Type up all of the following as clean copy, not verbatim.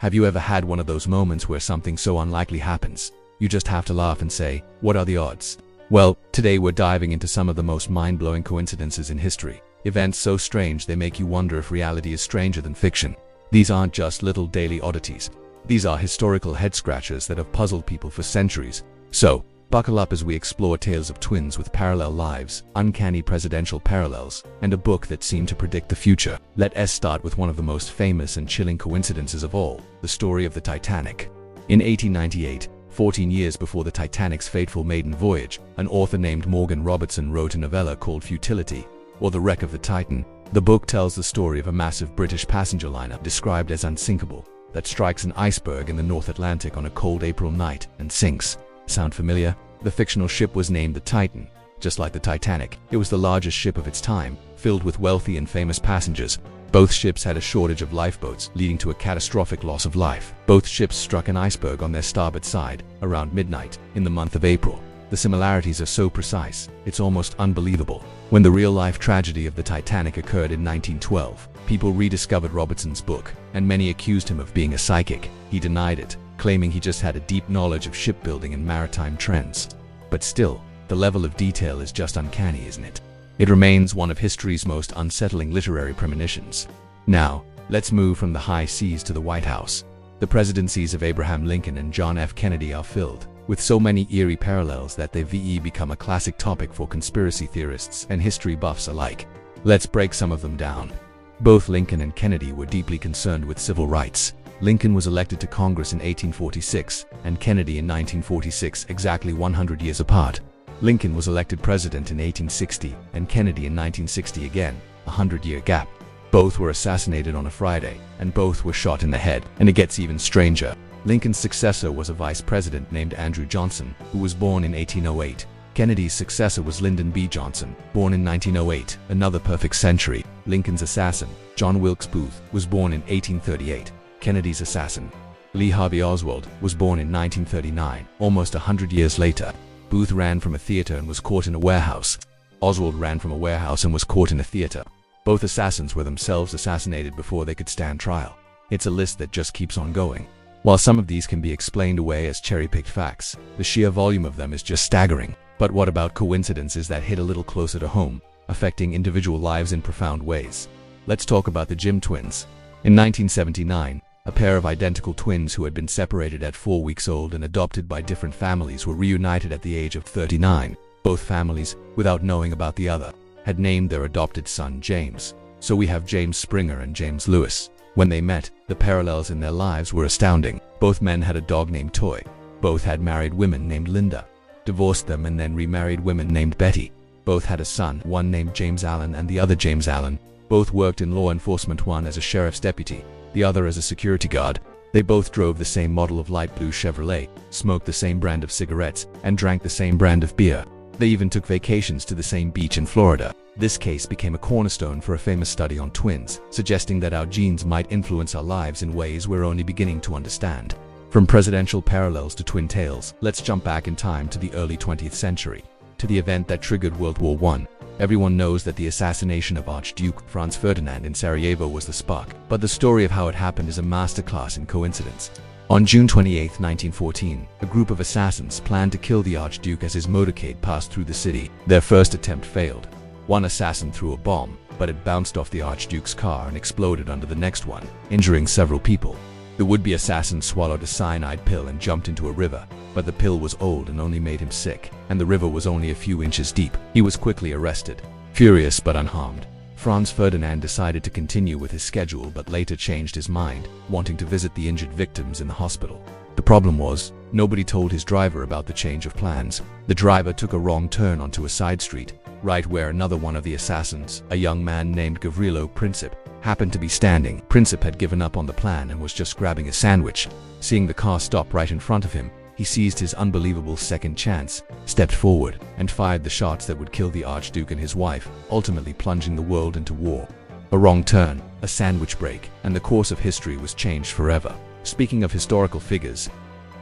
Have you ever had one of those moments where something so unlikely happens? You just have to laugh and say, what are the odds? Well, today we're diving into some of the most mind-blowing coincidences in history. Events so strange they make you wonder if reality is stranger than fiction. These aren't just little daily oddities. These are historical head-scratchers that have puzzled people for centuries. So, buckle up as we explore tales of twins with parallel lives, uncanny presidential parallels, and a book that seemed to predict the future. Let us start with one of the most famous and chilling coincidences of all, the story of the Titanic. In 1898, 14 years before the Titanic's fateful maiden voyage, an author named Morgan Robertson wrote a novella called Futility, or The Wreck of the Titan. The book tells the story of a massive British passenger liner described as unsinkable that strikes an iceberg in the North Atlantic on a cold April night and sinks. Sound familiar? The fictional ship was named the Titan. Just like the Titanic, it was the largest ship of its time, filled with wealthy and famous passengers. Both ships had a shortage of lifeboats, leading to a catastrophic loss of life. Both ships struck an iceberg on their starboard side around midnight in the month of April. The similarities are so precise, it's almost unbelievable. When the real-life tragedy of the Titanic occurred in 1912, people rediscovered Robertson's book, and many accused him of being a psychic. He denied it, claiming he just had a deep knowledge of shipbuilding and maritime trends. But still, the level of detail is just uncanny, isn't it? It remains one of history's most unsettling literary premonitions. Now, let's move from the high seas to the White House. The presidencies of Abraham Lincoln and John F. Kennedy are filled with so many eerie parallels that they've become a classic topic for conspiracy theorists and history buffs alike. Let's break some of them down. Both Lincoln and Kennedy were deeply concerned with civil rights. Lincoln was elected to Congress in 1846, and Kennedy in 1946, exactly 100 years apart. Lincoln was elected president in 1860, and Kennedy in 1960 again, a 100-year gap. Both were assassinated on a Friday, and both were shot in the head. And it gets even stranger. Lincoln's successor was a vice president named Andrew Johnson, who was born in 1808. Kennedy's successor was Lyndon B. Johnson, born in 1908, another perfect century. Lincoln's assassin, John Wilkes Booth, was born in 1838. Kennedy's assassin, Lee Harvey Oswald, was born in 1939, almost 100 years later. Booth ran from a theater and was caught in a warehouse. Oswald ran from a warehouse and was caught in a theater. Both assassins were themselves assassinated before they could stand trial. It's a list that just keeps on going. While some of these can be explained away as cherry-picked facts, the sheer volume of them is just staggering. But what about coincidences that hit a little closer to home, affecting individual lives in profound ways? Let's talk about the Jim twins. In 1979, a pair of identical twins who had been separated at 4 weeks old and adopted by different families were reunited at the age of 39. Both families, without knowing about the other, had named their adopted son James. So we have James Springer and James Lewis. When they met, the parallels in their lives were astounding. Both men had a dog named Toy. Both had married women named Linda, divorced them and then remarried women named Betty. Both had a son, one named James Allen and the other James Allen. Both worked in law enforcement, one as a sheriff's deputy, the other as a security guard. They both drove the same model of light blue Chevrolet, smoked the same brand of cigarettes, and drank the same brand of beer. They even took vacations to the same beach in Florida. This case became a cornerstone for a famous study on twins, suggesting that our genes might influence our lives in ways we're only beginning to understand. From presidential parallels to twin tales, let's jump back in time to the early 20th century, to the event that triggered World War I. Everyone knows that the assassination of Archduke Franz Ferdinand in Sarajevo was the spark, but the story of how it happened is a masterclass in coincidence. On June 28, 1914, a group of assassins planned to kill the Archduke as his motorcade passed through the city. Their first attempt failed. One assassin threw a bomb, but it bounced off the Archduke's car and exploded under the next one, injuring several people. The would-be assassin swallowed a cyanide pill and jumped into a river, but the pill was old and only made him sick, and the river was only a few inches deep. He was quickly arrested. Furious but unharmed, Franz Ferdinand decided to continue with his schedule but later changed his mind, wanting to visit the injured victims in the hospital. The problem was, nobody told his driver about the change of plans. The driver took a wrong turn onto a side street, right where another one of the assassins, a young man named Gavrilo Princip, happened to be standing. Princip had given up on the plan and was just grabbing a sandwich. Seeing the car stop right in front of him, he seized his unbelievable second chance, stepped forward, and fired the shots that would kill the Archduke and his wife, ultimately plunging the world into war. A wrong turn, a sandwich break, and the course of history was changed forever. Speaking of historical figures,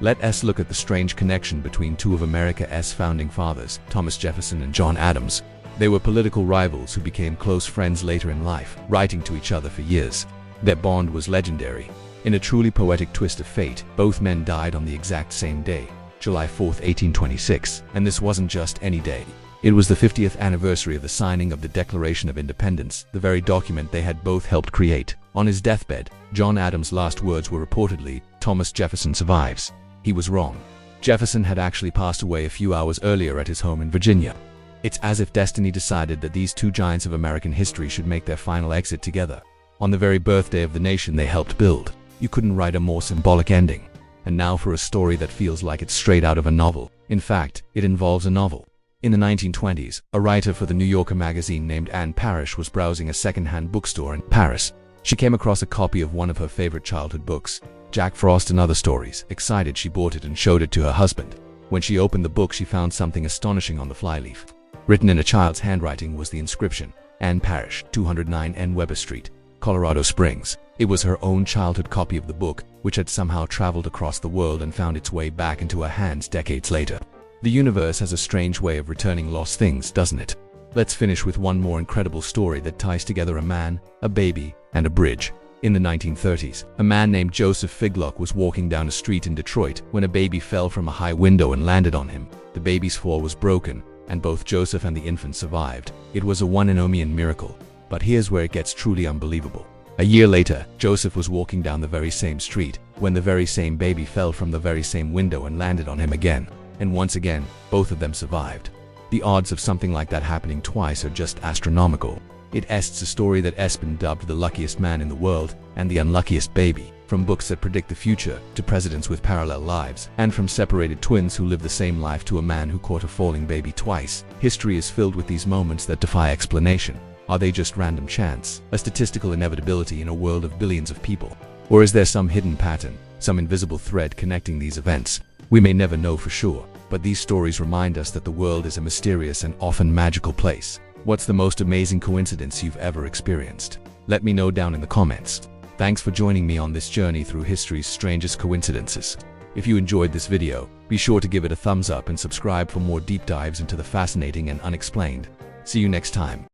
let us look at the strange connection between two of America's founding fathers, Thomas Jefferson and John Adams. They were political rivals who became close friends later in life, writing to each other for years. Their bond was legendary. In a truly poetic twist of fate, both men died on the exact same day, July 4, 1826, and this wasn't just any day. It was the 50th anniversary of the signing of the Declaration of Independence, the very document they had both helped create. On his deathbed, John Adams' last words were reportedly, "Thomas Jefferson survives." He was wrong. Jefferson had actually passed away a few hours earlier at his home in Virginia. It's as if destiny decided that these two giants of American history should make their final exit together. On the very birthday of the nation they helped build. You couldn't write a more symbolic ending. And now for a story that feels like it's straight out of a novel. In fact, it involves a novel. In the 1920s, a writer for the New Yorker magazine named Anne Parrish was browsing a second-hand bookstore in Paris. She came across a copy of one of her favorite childhood books, Jack Frost and Other Stories. Excited, she bought it and showed it to her husband. When she opened the book, she found something astonishing on the flyleaf. Written in a child's handwriting was the inscription, Anne Parrish, 209 N. Weber Street, Colorado Springs. It was her own childhood copy of the book, which had somehow traveled across the world and found its way back into her hands decades later. The universe has a strange way of returning lost things, doesn't it? Let's finish with one more incredible story that ties together a man, a baby, and a bridge. In the 1930s, a man named Joseph Figlock was walking down a street in Detroit when a baby fell from a high window and landed on him. The baby's fall was broken, and both Joseph and the infant survived. It was a one-in-a-million miracle. But here's where it gets truly unbelievable. A year later, Joseph was walking down the very same street when the very same baby fell from the very same window and landed on him again. And once again, both of them survived. The odds of something like that happening twice are just astronomical. It's a story that has been dubbed the luckiest man in the world and the unluckiest baby. From books that predict the future to presidents with parallel lives, and from separated twins who live the same life to a man who caught a falling baby twice, history is filled with these moments that defy explanation. Are they just random chance, a statistical inevitability in a world of billions of people? Or is there some hidden pattern, some invisible thread connecting these events? We may never know for sure, but these stories remind us that the world is a mysterious and often magical place. What's the most amazing coincidence you've ever experienced? Let me know down in the comments. Thanks for joining me on this journey through history's strangest coincidences. If you enjoyed this video, be sure to give it a thumbs up and subscribe for more deep dives into the fascinating and unexplained. See you next time.